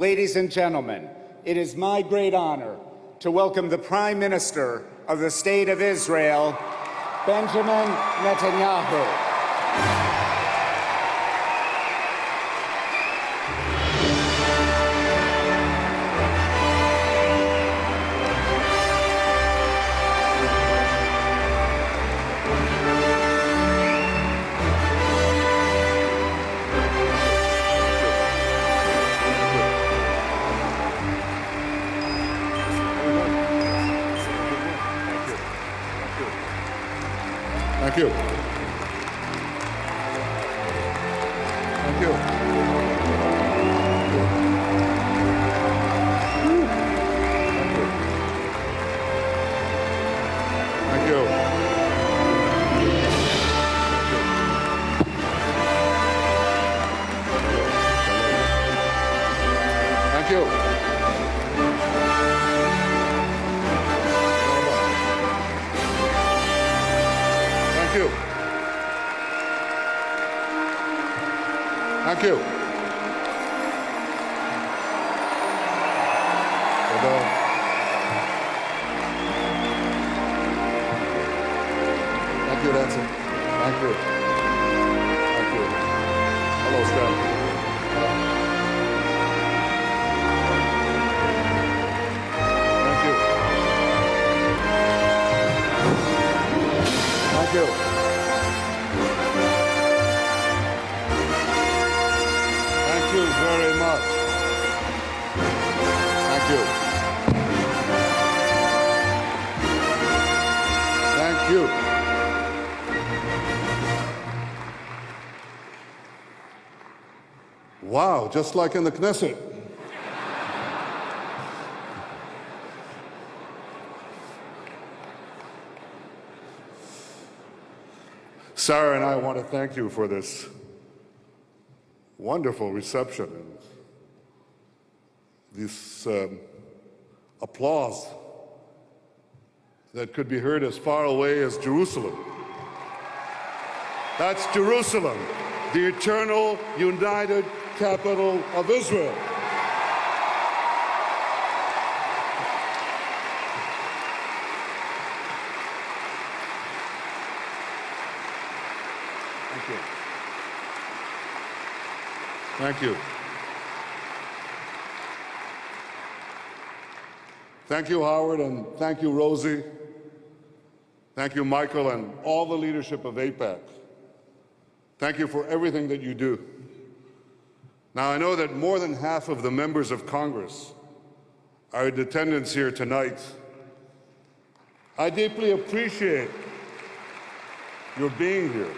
Ladies and gentlemen, it is my great honor to welcome the Prime Minister of the State of Israel, Benjamin Netanyahu. Thank you. Thank you. Thank you. Thank you. Thank you. Thank you. Thank you, Nancy. Thank you. Thank you. Hello, Stan. Thank you. Thank you. Thank you very much. Thank you. Thank you. Wow, just like in the Knesset. Sarah and I want to thank you for this wonderful reception and this applause that could be heard as far away as Jerusalem. That's Jerusalem, the eternal, united capital of Israel. Thank you. Thank you. Thank you, Howard, and thank you, Rosie. Thank you, Michael, and all the leadership of AIPAC. Thank you for everything that you do. Now, I know that more than half of the members of Congress are in attendance here tonight. I deeply appreciate your being here.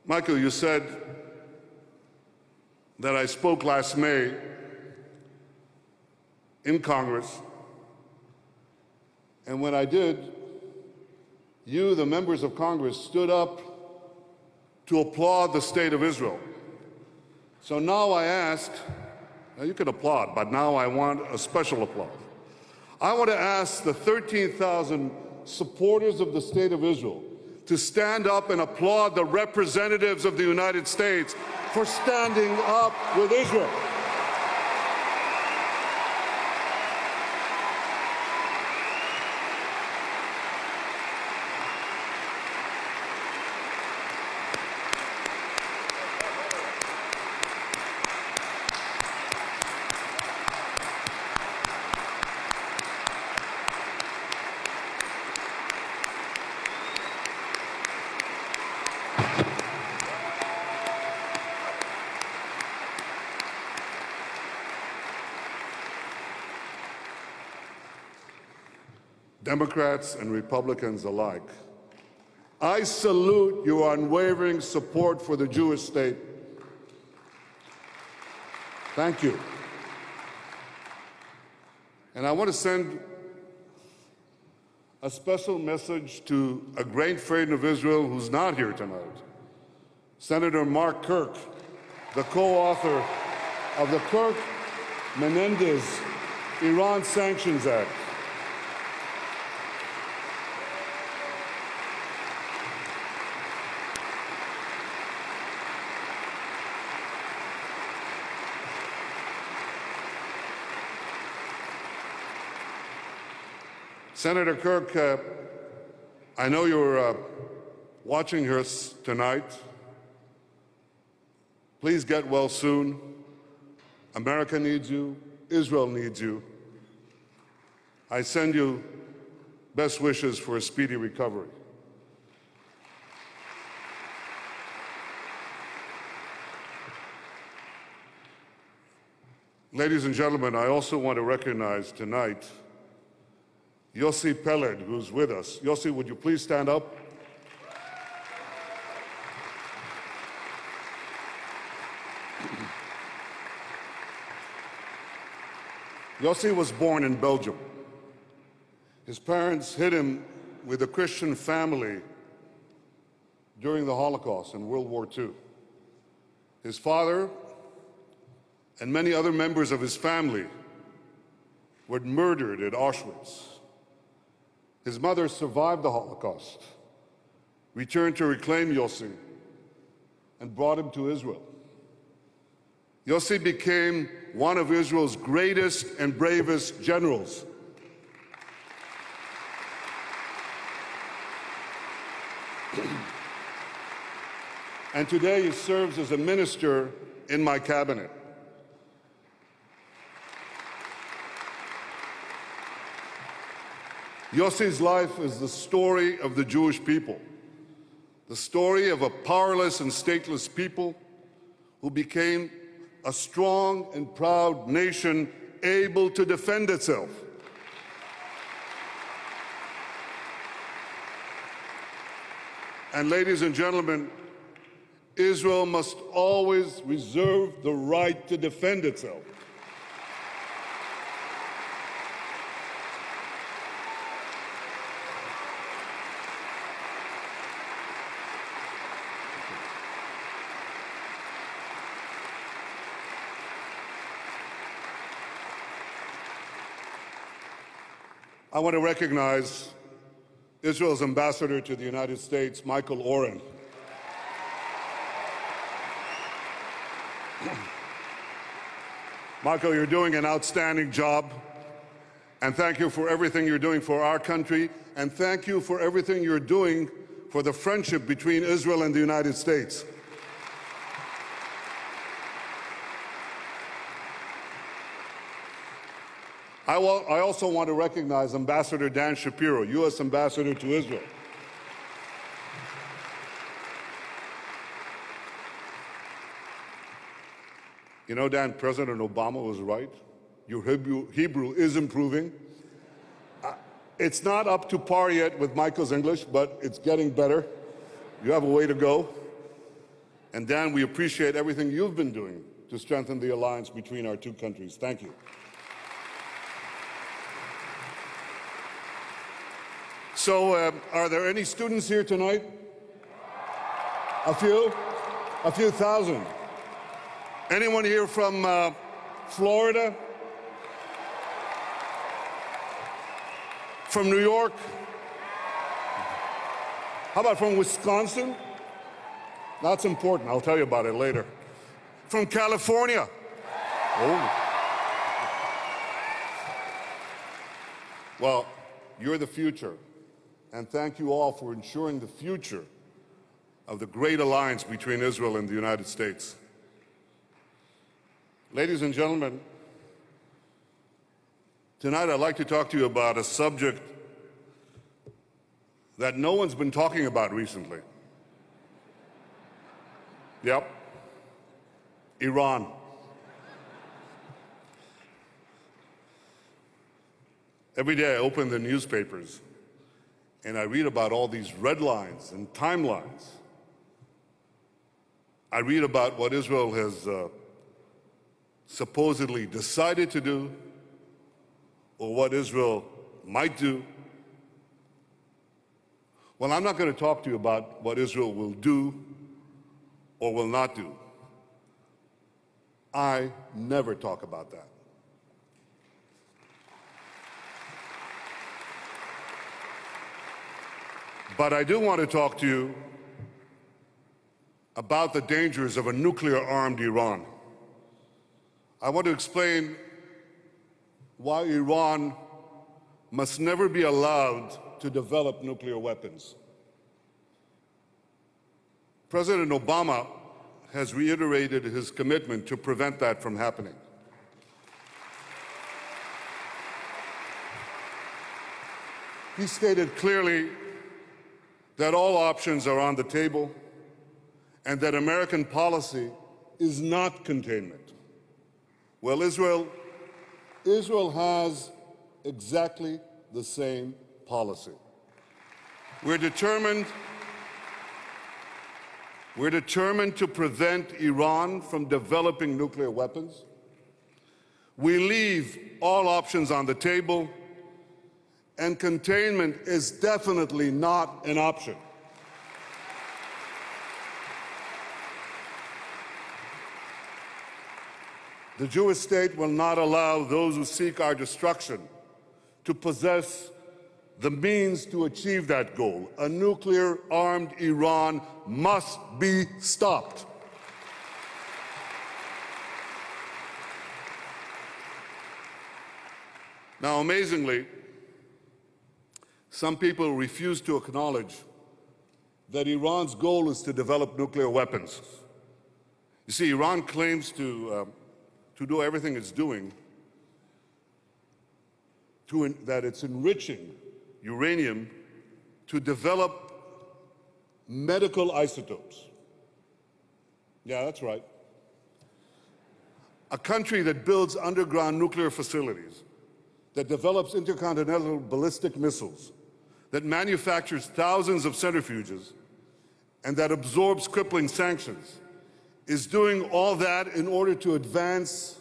Michael, you said that I spoke last May in Congress, and when I did, you, the members of Congress, stood up to applaud the State of Israel. So now I ask, now you can applaud, but now I want a special applause. I want to ask the 13,000 supporters of the State of Israel to stand up and applaud the representatives of the United States for standing up with Israel. Democrats and Republicans alike, I salute your unwavering support for the Jewish state. Thank you. And I want to send a special message to a great friend of Israel who's not here tonight, Senator Mark Kirk, the co-author of the Kirk-Menendez Iran Sanctions Act. Senator Kirk, I know you're watching us tonight. Please get well soon. America needs you. Israel needs you. I send you best wishes for a speedy recovery. Ladies and gentlemen, I also want to recognize tonight Yossi Peled, who's with us. Yossi, would you please stand up? Yossi was born in Belgium. His parents hid him with a Christian family during the Holocaust and World War II. His father and many other members of his family were murdered at Auschwitz. His mother survived the Holocaust, returned to reclaim Yossi, and brought him to Israel. Yossi became one of Israel's greatest and bravest generals. And today he serves as a minister in my cabinet. Yossi's life is the story of the Jewish people, the story of a powerless and stateless people who became a strong and proud nation able to defend itself. And ladies and gentlemen, Israel must always reserve the right to defend itself. I want to recognize Israel's ambassador to the United States, Michael Oren. Michael, you're doing an outstanding job, and thank you for everything you're doing for our country, and thank you for everything you're doing for the friendship between Israel and the United States. I also want to recognize Ambassador Dan Shapiro, U.S. Ambassador to Israel. You know, Dan, President Obama was right. Your Hebrew is improving. It's not up to par yet with Michael's English, but it's getting better. You have a way to go. And Dan, we appreciate everything you've been doing to strengthen the alliance between our two countries. Thank you. So, are there any students here tonight? A few? A few thousand. Anyone here from Florida? From New York? How about from Wisconsin? That's important. I'll tell you about it later. From California? Oh. Well, you're the future. And thank you all for ensuring the future of the great alliance between Israel and the United States. Ladies and gentlemen, tonight I'd like to talk to you about a subject that no one's been talking about recently. Yep, Iran. Every day I open the newspapers and I read about all these red lines and timelines. I read about what Israel has supposedly decided to do, or what Israel might do. Well, I'm not going to talk to you about what Israel will do or will not do. I never talk about that. But I do want to talk to you about the dangers of a nuclear-armed Iran. I want to explain why Iran must never be allowed to develop nuclear weapons. President Obama has reiterated his commitment to prevent that from happening. He stated clearly that all options are on the table and that American policy is not containment. Well, Israel has exactly the same policy. We're determined to prevent Iran from developing nuclear weapons. We leave all options on the table, and containment is definitely not an option. The Jewish state will not allow those who seek our destruction to possess the means to achieve that goal. A nuclear-armed Iran must be stopped. Now, amazingly, some people refuse to acknowledge that Iran's goal is to develop nuclear weapons. You see, Iran claims to do everything it's doing, that it's enriching uranium to develop medical isotopes. Yeah, that's right. A country that builds underground nuclear facilities, that develops intercontinental ballistic missiles, that manufactures thousands of centrifuges, and that absorbs crippling sanctions, is doing all that in order to advance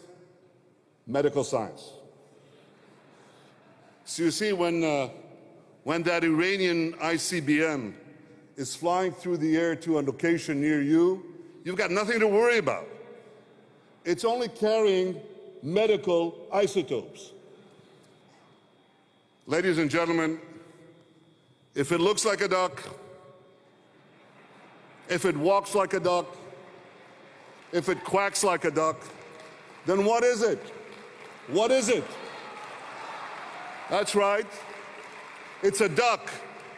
medical science. So you see, when that Iranian ICBM is flying through the air to a location near you, you've got nothing to worry about. It's only carrying medical isotopes. Ladies and gentlemen, if it looks like a duck, if it walks like a duck, if it quacks like a duck, then what is it? What is it? That's right. It's a duck,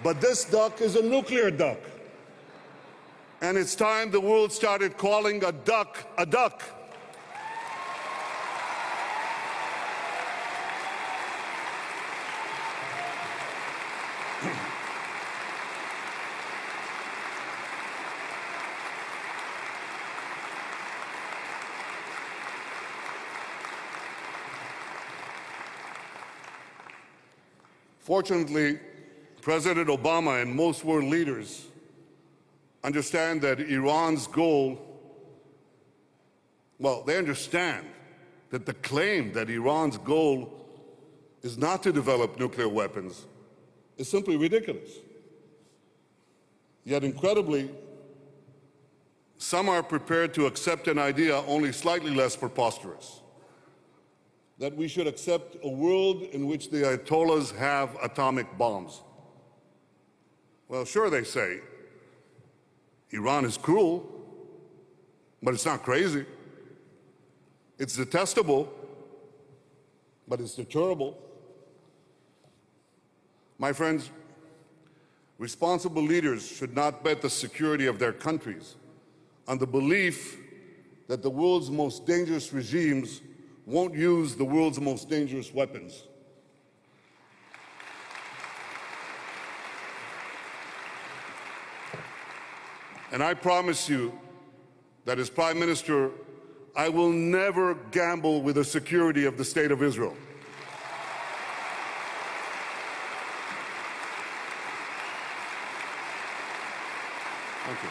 but this duck is a nuclear duck. And it's time the world started calling a duck a duck. Fortunately, President Obama and most world leaders understand that Iran's goal, well, they understand that the claim that Iran's goal is not to develop nuclear weapons is simply ridiculous. Yet, incredibly, some are prepared to accept an idea only slightly less preposterous: that we should accept a world in which the Ayatollahs have atomic bombs. Well, sure, they say, Iran is cruel, but it's not crazy. It's detestable, but it's deterrable. My friends, responsible leaders should not bet the security of their countries on the belief that the world's most dangerous regimes won't use the world's most dangerous weapons. And I promise you that as Prime Minister, I will never gamble with the security of the State of Israel. Thank you.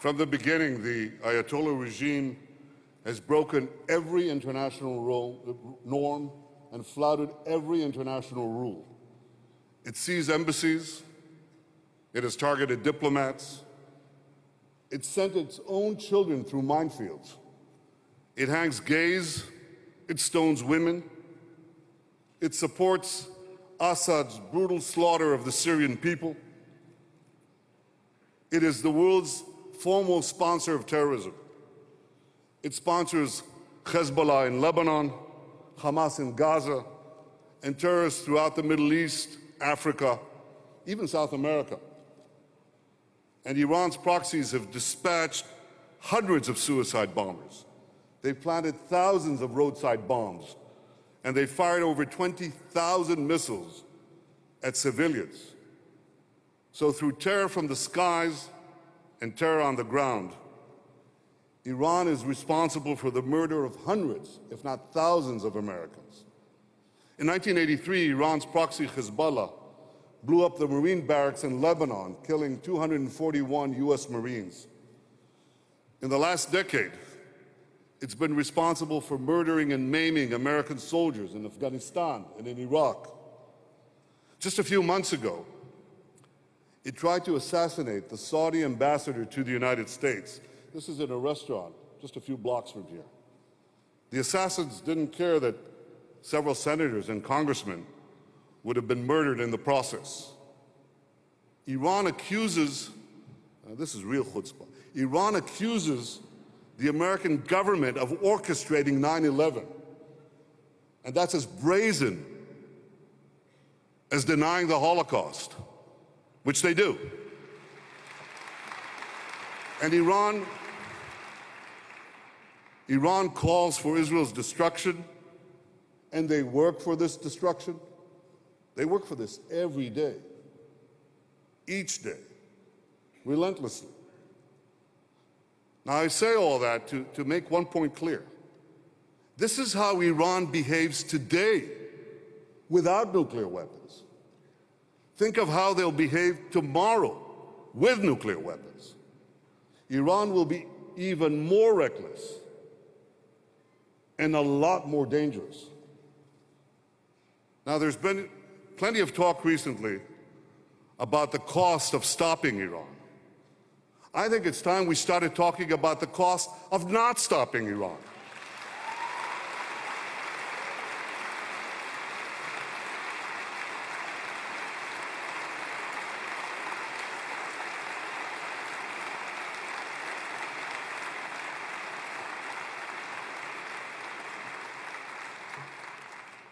From the beginning, the Ayatollah regime has broken every international norm and flouted every international rule. It seized embassies, it has targeted diplomats, it sent its own children through minefields, it hangs gays, it stones women, it supports Assad's brutal slaughter of the Syrian people. It is the world's foremost sponsor of terrorism. It sponsors Hezbollah in Lebanon, Hamas in Gaza, and terrorists throughout the Middle East, Africa, even South America. And Iran's proxies have dispatched hundreds of suicide bombers. They've planted thousands of roadside bombs, and they fired over 20,000 missiles at civilians. So through terror from the skies and terror on the ground, Iran is responsible for the murder of hundreds, if not thousands, of Americans. In 1983, Iran's proxy Hezbollah blew up the Marine barracks in Lebanon, killing 241 U.S. Marines. In the last decade, it's been responsible for murdering and maiming American soldiers in Afghanistan and in Iraq. Just a few months ago, it tried to assassinate the Saudi ambassador to the United States. This is in a restaurant just a few blocks from here. The assassins didn't care that several senators and congressmen would have been murdered in the process. Iran accuses, this is real chutzpah, Iran accuses the American government of orchestrating 9/11. And that's as brazen as denying the Holocaust, which they do. And Iran calls for Israel's destruction, and they work for this destruction. They work for this every day, each day, relentlessly. Now, I say all that to make one point clear. This is how Iran behaves today without nuclear weapons. Think of how they'll behave tomorrow with nuclear weapons. Iran will be even more reckless and a lot more dangerous. Now, there's been plenty of talk recently about the cost of stopping Iran. I think it's time we started talking about the cost of not stopping Iran.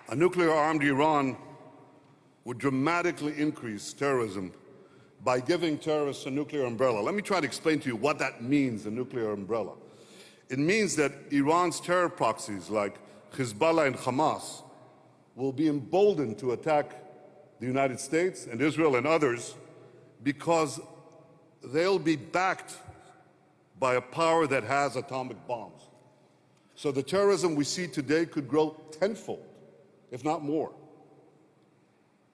A nuclear-armed Iran would dramatically increase terrorism by giving terrorists a nuclear umbrella. Let me try to explain to you what that means, a nuclear umbrella. It means that Iran's terror proxies like Hezbollah and Hamas will be emboldened to attack the United States and Israel and others because they'll be backed by a power that has atomic bombs. So the terrorism we see today could grow tenfold, if not more.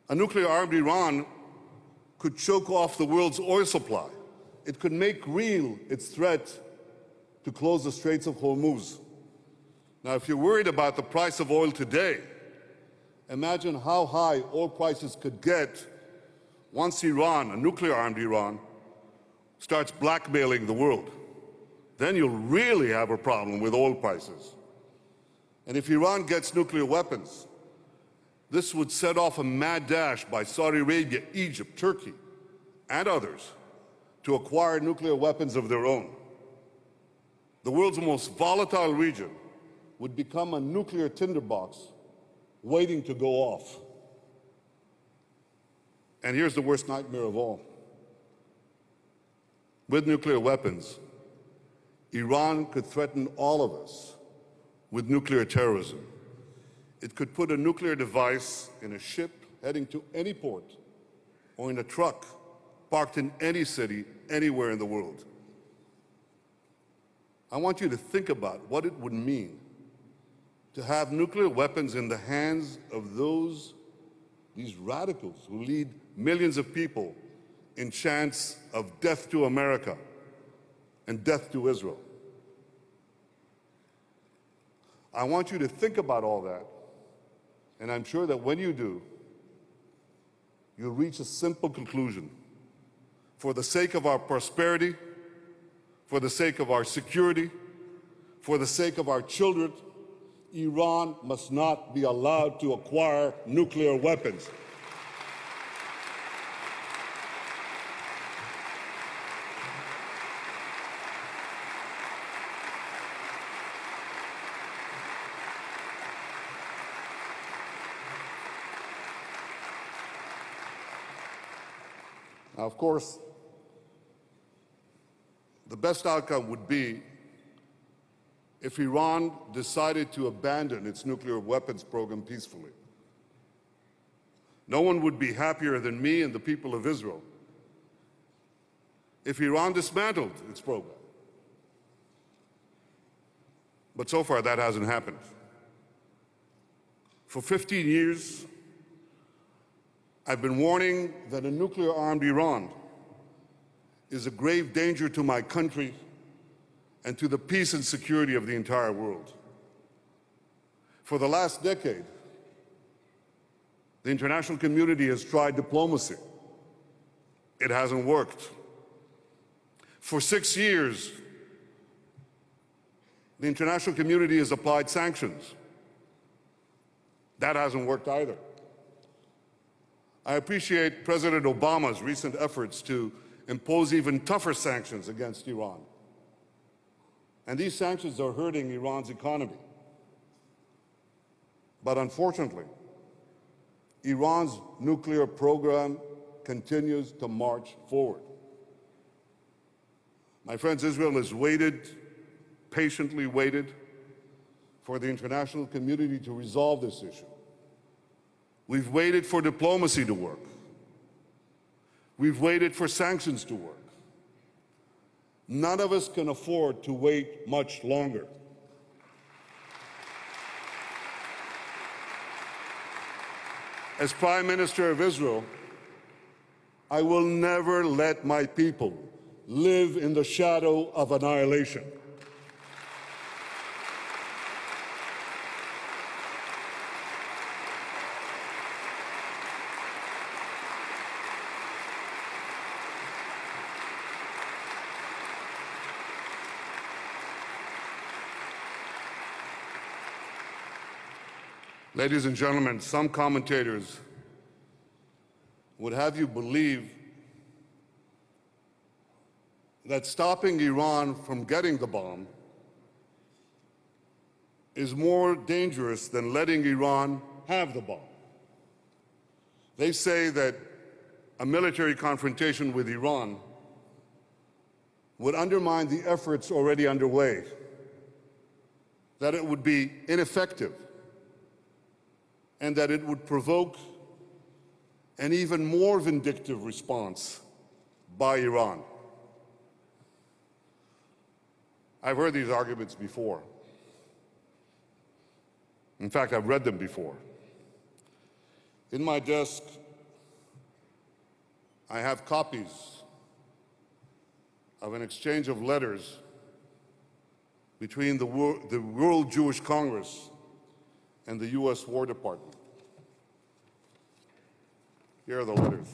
A nuclear-armed Iran could choke off the world's oil supply. It could make real its threat to close the Straits of Hormuz. Now, if you're worried about the price of oil today, imagine how high oil prices could get once Iran, a nuclear-armed Iran, starts blackmailing the world. Then you'll really have a problem with oil prices. And if Iran gets nuclear weapons, this would set off a mad dash by Saudi Arabia, Egypt, Turkey, and others to acquire nuclear weapons of their own. The world's most volatile region would become a nuclear tinderbox waiting to go off. And here's the worst nightmare of all. With nuclear weapons, Iran could threaten all of us with nuclear terrorism. It could put a nuclear device in a ship heading to any port or in a truck parked in any city, anywhere in the world. I want you to think about what it would mean to have nuclear weapons in the hands of these radicals who lead millions of people in chants of death to America and death to Israel. I want you to think about all that, and I'm sure that when you do, you'll reach a simple conclusion. For the sake of our prosperity, for the sake of our security, for the sake of our children, Iran must not be allowed to acquire nuclear weapons. Now, of course, the best outcome would be if Iran decided to abandon its nuclear weapons program peacefully. No one would be happier than me and the people of Israel if Iran dismantled its program. But so far, that hasn't happened. For 15 years, I've been warning that a nuclear-armed Iran is a grave danger to my country and to the peace and security of the entire world. For the last decade, the international community has tried diplomacy. It hasn't worked. For 6 years, the international community has applied sanctions. That hasn't worked either. I appreciate President Obama's recent efforts to impose even tougher sanctions against Iran. And these sanctions are hurting Iran's economy. But unfortunately, Iran's nuclear program continues to march forward. My friends, Israel has waited, patiently waited, for the international community to resolve this issue. We've waited for diplomacy to work. We've waited for sanctions to work. None of us can afford to wait much longer. As Prime Minister of Israel, I will never let my people live in the shadow of annihilation. Ladies and gentlemen, some commentators would have you believe that stopping Iran from getting the bomb is more dangerous than letting Iran have the bomb. They say that a military confrontation with Iran would undermine the efforts already underway, that it would be ineffective, and that it would provoke an even more vindictive response by Iran. I've heard these arguments before. In fact, I've read them before. In my desk, I have copies of an exchange of letters between the World Jewish Congress and the U.S. War Department. Here are the letters.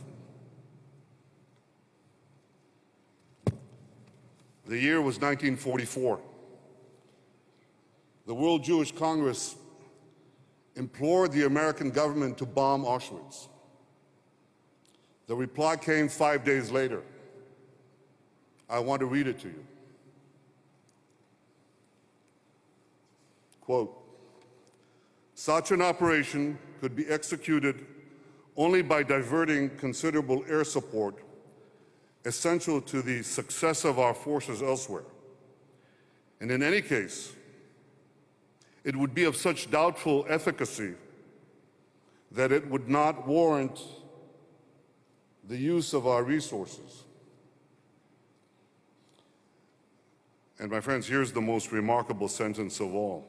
The year was 1944. The World Jewish Congress implored the American government to bomb Auschwitz. The reply came 5 days later. I want to read it to you. Quote, "Such an operation could be executed only by diverting considerable air support essential to the success of our forces elsewhere. And in any case, it would be of such doubtful efficacy that it would not warrant the use of our resources." And my friends, here's the most remarkable sentence of all.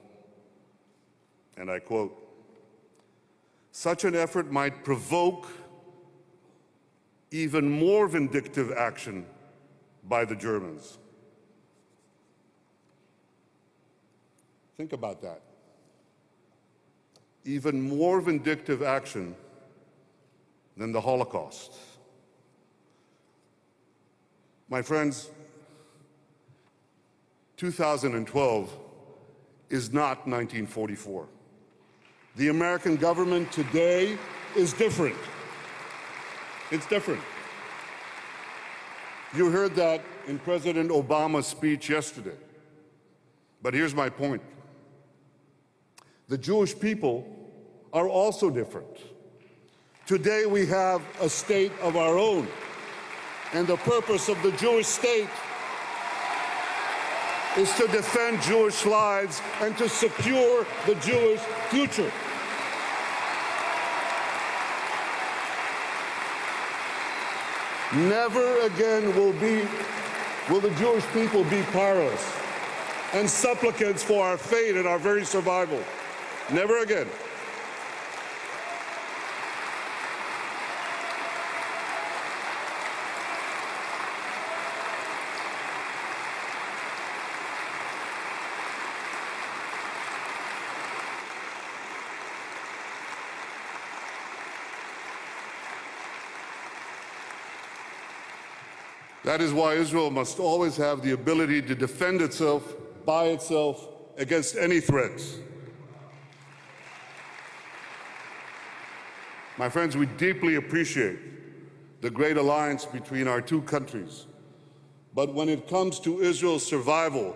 And I quote, "Such an effort might provoke even more vindictive action by the Germans." Think about that. Even more vindictive action than the Holocaust. My friends, 2012 is not 1944. The American government today is different. It's different. You heard that in President Obama's speech yesterday. But here's my point. The Jewish people are also different. Today we have a state of our own. and the purpose of the Jewish state is to defend Jewish lives and to secure the Jewish future. Never again will the Jewish people be powerless and supplicants for our fate and our very survival. Never again. That is why Israel must always have the ability to defend itself by itself against any threats. My friends, we deeply appreciate the great alliance between our two countries. But when it comes to Israel's survival,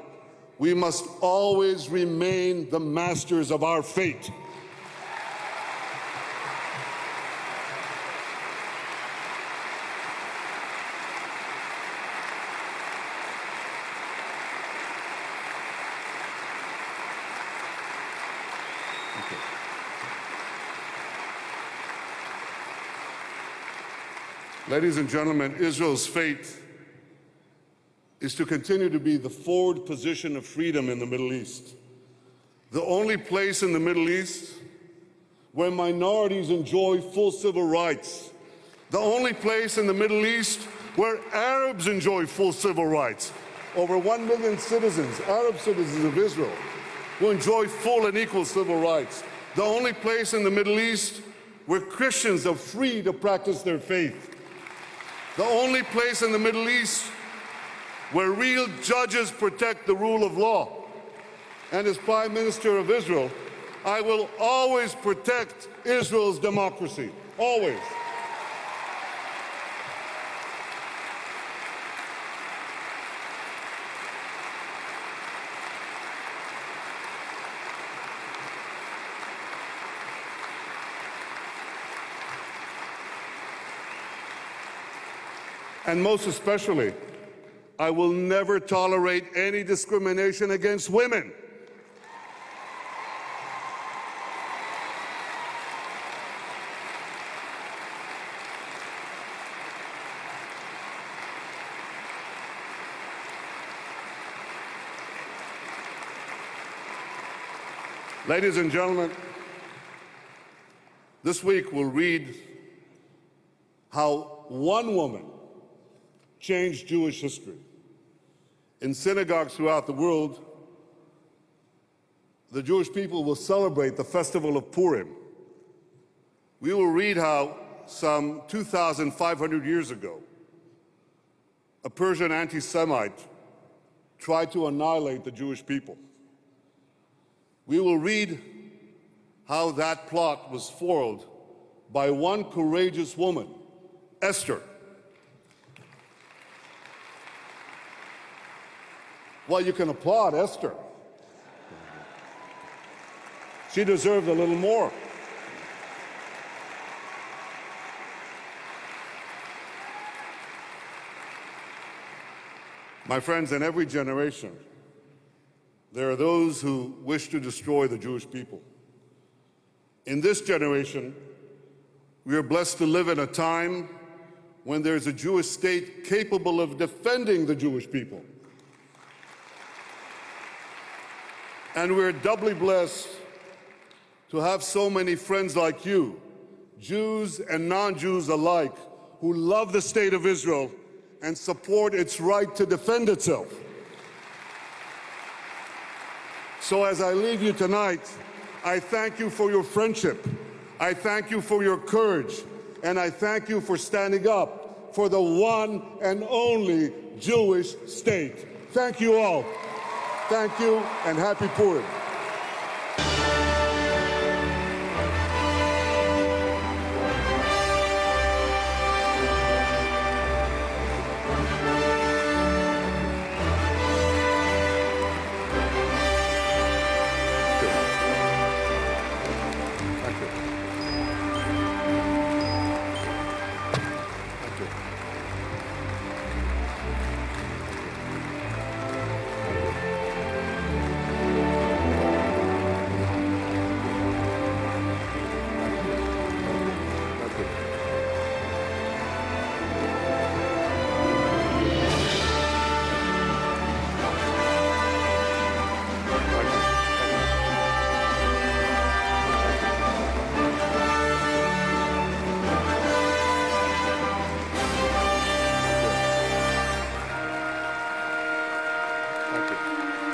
we must always remain the masters of our fate. Ladies and gentlemen, Israel's fate is to continue to be the forward position of freedom in the Middle East. The only place in the Middle East where minorities enjoy full civil rights. The only place in the Middle East where Arabs enjoy full civil rights. Over 1 million citizens, Arab citizens of Israel, who enjoy full and equal civil rights. The only place in the Middle East where Christians are free to practice their faith. The only place in the Middle East where real judges protect the rule of law. And as Prime Minister of Israel, I will always protect Israel's democracy, always. And most especially, I will never tolerate any discrimination against women. Ladies and gentlemen, this week we'll read how one woman changed Jewish history. In synagogues throughout the world, the Jewish people will celebrate the festival of Purim. We will read how some 2,500 years ago, a Persian anti-Semite tried to annihilate the Jewish people. We will read how that plot was foiled by one courageous woman, Esther. Well, you can applaud Esther. She deserved a little more. My friends, in every generation, there are those who wish to destroy the Jewish people. In this generation, we are blessed to live in a time when there is a Jewish state capable of defending the Jewish people. And we're doubly blessed to have so many friends like you, Jews and non-Jews alike, who love the State of Israel and support its right to defend itself. So as I leave you tonight, I thank you for your friendship, I thank you for your courage, and I thank you for standing up for the one and only Jewish state. Thank you all. Thank you, and happy Purim. you.